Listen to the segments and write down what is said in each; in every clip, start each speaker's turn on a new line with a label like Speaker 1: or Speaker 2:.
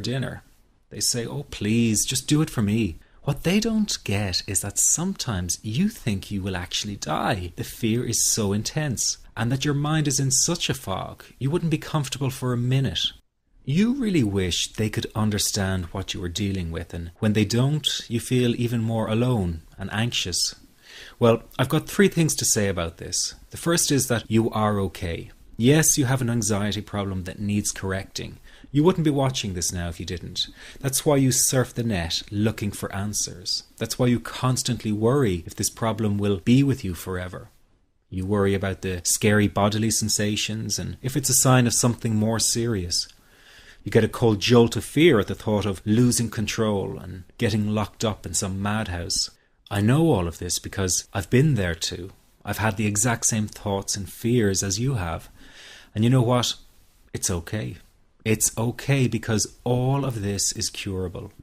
Speaker 1: dinner. They say, "Oh, please, just do it for me." What they don't get is that sometimes you think you will actually die. The fear is so intense, and that your mind is in such a fog, you wouldn't be comfortable for a minute. You really wish they could understand what you are dealing with, and when they don't, you feel even more alone and anxious. Well, I've got 3 things to say about this. The first is that you are okay. Yes, you have an anxiety problem that needs correcting. You wouldn't be watching this now if you didn't. That's why you surf the net looking for answers. That's why you constantly worry if this problem will be with you forever. You worry about the scary bodily sensations and if it's a sign of something more serious. You get a cold jolt of fear at the thought of losing control and getting locked up in some madhouse. I know all of this because I've been there too. I've had the exact same thoughts and fears as you have. And you know what? It's okay. It's okay because all of this is curable.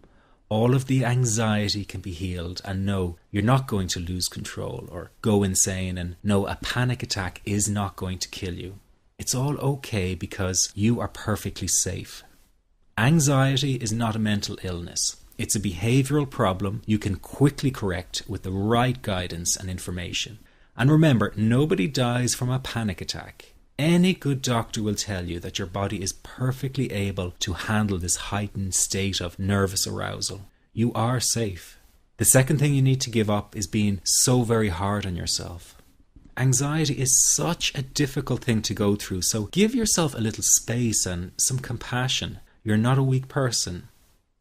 Speaker 1: All of the anxiety can be healed, and no, you're not going to lose control or go insane, and no, a panic attack is not going to kill you. It's all okay because you are perfectly safe. Anxiety is not a mental illness. It's a behavioral problem you can quickly correct with the right guidance and information. And remember, nobody dies from a panic attack. Any good doctor will tell you that your body is perfectly able to handle this heightened state of nervous arousal. You are safe. The second thing you need to give up is being so very hard on yourself. Anxiety is such a difficult thing to go through, so give yourself a little space and some compassion. You're not a weak person.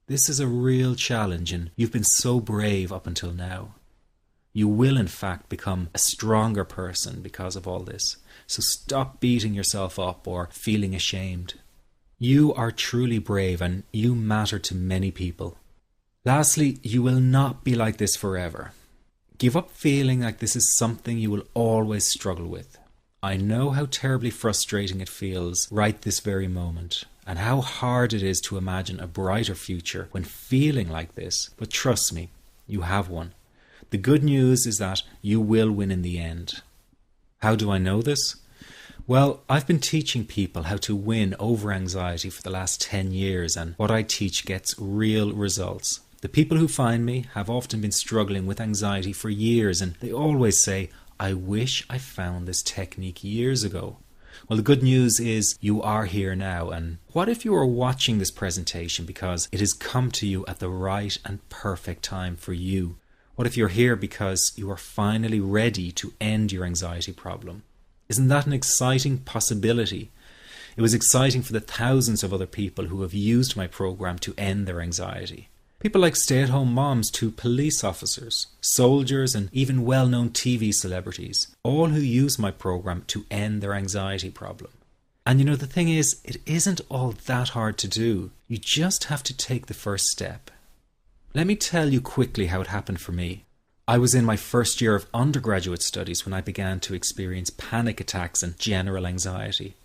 Speaker 1: This is a real challenge, and you've been so brave up until now. You will in fact become a stronger person because of all this. So stop beating yourself up or feeling ashamed. You are truly brave and you matter to many people. Lastly, you will not be like this forever. Give up feeling like this is something you will always struggle with. I know how terribly frustrating it feels right this very moment, and how hard it is to imagine a brighter future when feeling like this, but trust me, you have one. The good news is that you will win in the end. How do I know this? Well, I've been teaching people how to win over anxiety for the last 10 years, and what I teach gets real results. The people who find me have often been struggling with anxiety for years, and they always say, "I wish I found this technique years ago." Well, the good news is you are here now, and what if you are watching this presentation because it has come to you at the right and perfect time for you? What if you're here because you are finally ready to end your anxiety problem? Isn't that an exciting possibility? It was exciting for the thousands of other people who have used my program to end their anxiety. People like stay-at-home moms to police officers, soldiers, and even well-known TV celebrities, all who use my program to end their anxiety problem. And you know, the thing is, it isn't all that hard to do. You just have to take the first step. Let me tell you quickly how it happened for me. I was in my first year of undergraduate studies when I began to experience panic attacks and general anxiety.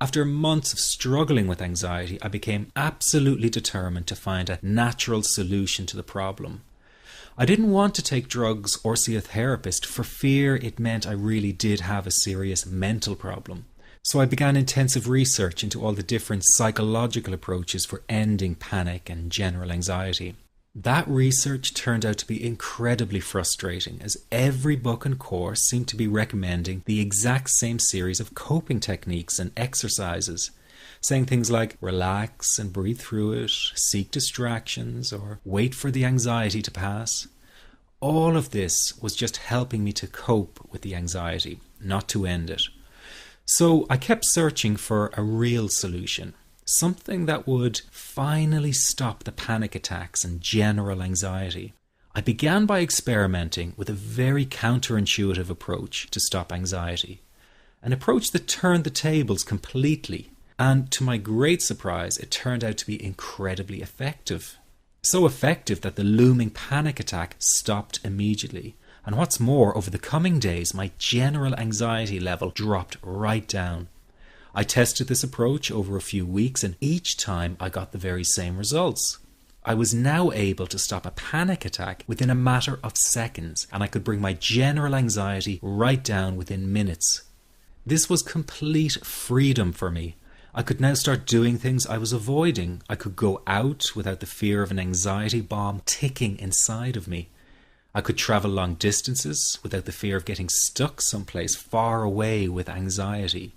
Speaker 1: After months of struggling with anxiety, I became absolutely determined to find a natural solution to the problem. I didn't want to take drugs or see a therapist for fear it meant I really did have a serious mental problem. So I began intensive research into all the different psychological approaches for ending panic and general anxiety. That research turned out to be incredibly frustrating, as every book and course seemed to be recommending the exact same series of coping techniques and exercises, saying things like relax and breathe through it, seek distractions, or wait for the anxiety to pass. All of this was just helping me to cope with the anxiety, not to end it. So I kept searching for a real solution. Something that would finally stop the panic attacks and general anxiety. I began by experimenting with a very counterintuitive approach to stop anxiety. An approach that turned the tables completely. And to my great surprise, it turned out to be incredibly effective. So effective that the looming panic attack stopped immediately. And what's more, over the coming days, my general anxiety level dropped right down. I tested this approach over a few weeks, and each time I got the very same results. I was now able to stop a panic attack within a matter of seconds, and I could bring my general anxiety right down within minutes. This was complete freedom for me. I could now start doing things I was avoiding. I could go out without the fear of an anxiety bomb ticking inside of me. I could travel long distances without the fear of getting stuck someplace far away with anxiety.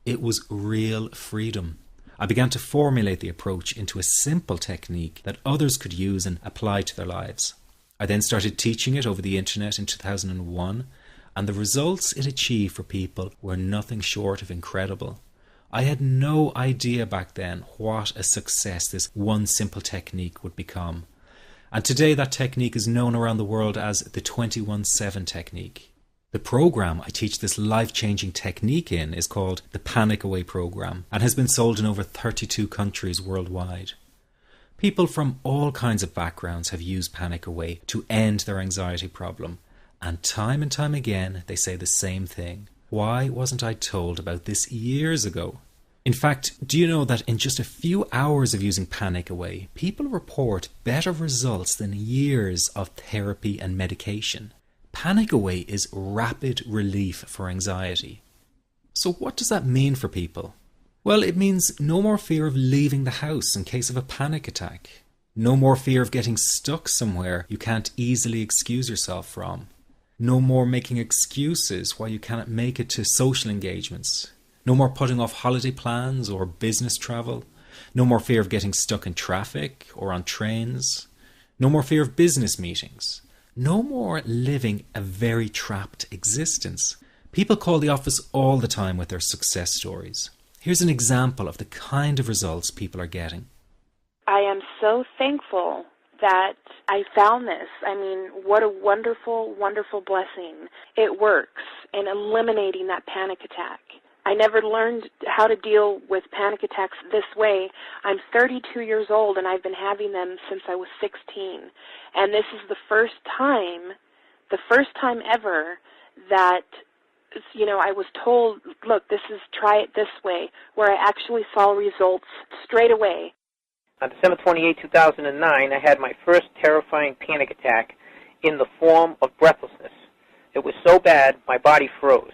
Speaker 1: It was real freedom. I began to formulate the approach into a simple technique that others could use and apply to their lives. I then started teaching it over the internet in 2001, and the results it achieved for people were nothing short of incredible. I had no idea back then what a success this one simple technique would become. And today that technique is known around the world as the 21-7 technique. The program I teach this life-changing technique in is called the Panic Away program and has been sold in over 32 countries worldwide. People from all kinds of backgrounds have used Panic Away to end their anxiety problem, and time again they say the same thing. Why wasn't I told about this years ago? In fact, do you know that in just a few hours of using Panic Away, people report better results than years of therapy and medication? Panic Away is rapid relief for anxiety. So what does that mean for people? Well, it means no more fear of leaving the house in case of a panic attack. No more fear of getting stuck somewhere you can't easily excuse yourself from. No more making excuses why you cannot make it to social engagements. No more putting off holiday plans or business travel. No more fear of getting stuck in traffic or on trains. No more fear of business meetings. No more living a very trapped existence. People call the office all the time with their success stories. Here's an example of the kind of results people are getting.
Speaker 2: I am so thankful that I found this. I mean, what a wonderful, wonderful blessing. It works in eliminating that panic attack. I never learned how to deal with panic attacks this way. I'm 32 years old and I've been having them since I was 16. And this is the first time ever that, I was told, look, try it this way, where I actually saw results straight away.
Speaker 3: On December 28, 2009, I had my first terrifying panic attack in the form of breathlessness. It was so bad, my body froze.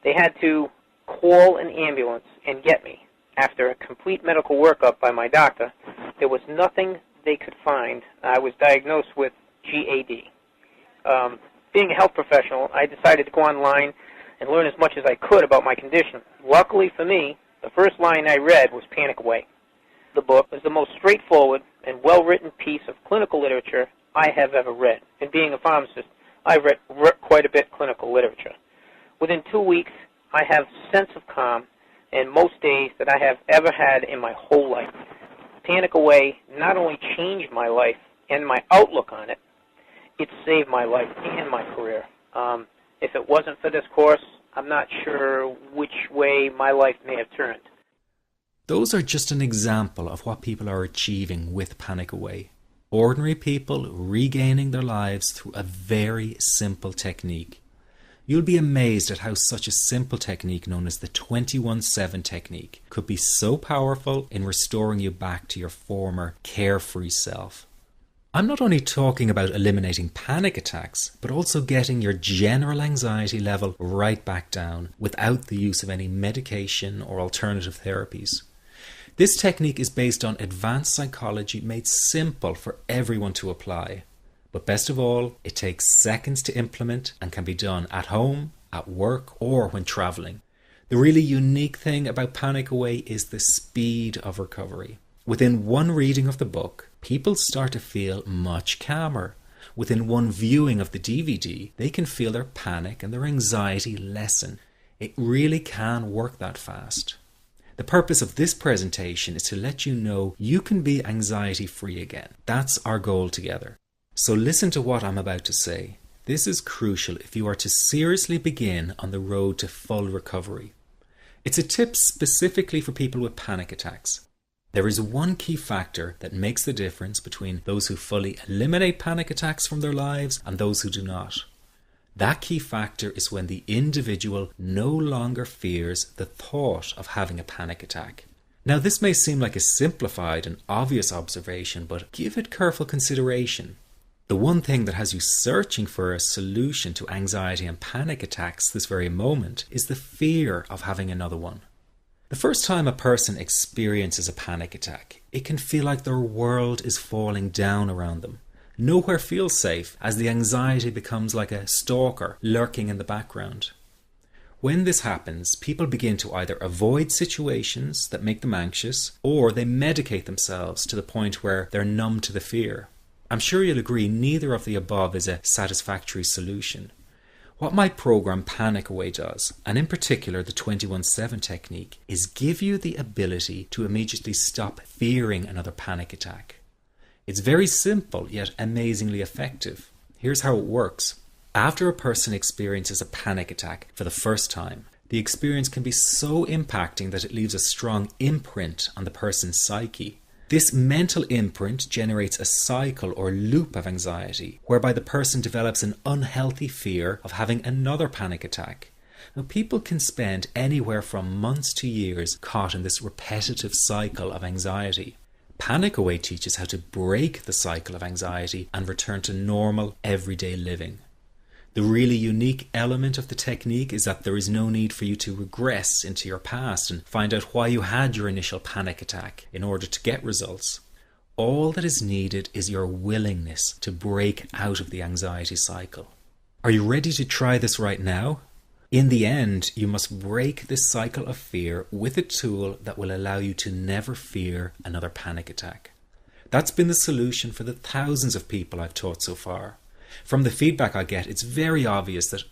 Speaker 3: They had to call an ambulance and get me. After a complete medical workup by my doctor, there was nothing they could find. I was diagnosed with GAD. Being a health professional, I decided to go online and learn as much as I could about my condition. Luckily for me, the first line I read was Panic Away. The book was the most straightforward and well-written piece of clinical literature I have ever read. And being a pharmacist, I've read quite a bit of clinical literature. Within 2 weeks, I have a sense of calm in most days that I have ever had in my whole life. Panic Away not only changed my life and my outlook on it, it saved my life and my career. If it wasn't for this course, I'm not sure which way my life may have turned.
Speaker 1: Those are just an example of what people are achieving with Panic Away. Ordinary people regaining their lives through a very simple technique. You'll be amazed at how such a simple technique known as the 21-7 technique could be so powerful in restoring you back to your former carefree self. I'm not only talking about eliminating panic attacks, but also getting your general anxiety level right back down without the use of any medication or alternative therapies. This technique is based on advanced psychology made simple for everyone to apply. But best of all, it takes seconds to implement and can be done at home, at work, or when traveling. The really unique thing about Panic Away is the speed of recovery. Within one reading of the book, people start to feel much calmer. Within one viewing of the DVD, they can feel their panic and their anxiety lessen. It really can work that fast. The purpose of this presentation is to let you know you can be anxiety-free again. That's our goal together. So listen to what I'm about to say. This is crucial if you are to seriously begin on the road to full recovery. It's a tip specifically for people with panic attacks. There is one key factor that makes the difference between those who fully eliminate panic attacks from their lives and those who do not. That key factor is when the individual no longer fears the thought of having a panic attack. Now, this may seem like a simplified and obvious observation, but give it careful consideration. The one thing that has you searching for a solution to anxiety and panic attacks this very moment is the fear of having another one. The first time a person experiences a panic attack, it can feel like their world is falling down around them. Nowhere feels safe, as the anxiety becomes like a stalker lurking in the background. When this happens, people begin to either avoid situations that make them anxious, or they medicate themselves to the point where they're numb to the fear. I'm sure you'll agree neither of the above is a satisfactory solution. What my program Panic Away does, and in particular the 21-7 technique, is give you the ability to immediately stop fearing another panic attack. It's very simple yet amazingly effective. Here's how it works. After a person experiences a panic attack for the first time, the experience can be so impacting that it leaves a strong imprint on the person's psyche. This mental imprint generates a cycle or loop of anxiety, whereby the person develops an unhealthy fear of having another panic attack. Now, people can spend anywhere from months to years caught in this repetitive cycle of anxiety. Panic Away teaches how to break the cycle of anxiety and return to normal, everyday living. The really unique element of the technique is that there is no need for you to regress into your past and find out why you had your initial panic attack in order to get results. All that is needed is your willingness to break out of the anxiety cycle. Are you ready to try this right now? In the end, you must break this cycle of fear with a tool that will allow you to never fear another panic attack. That's been the solution for the thousands of people I've taught so far. From the feedback I get, it's very obvious that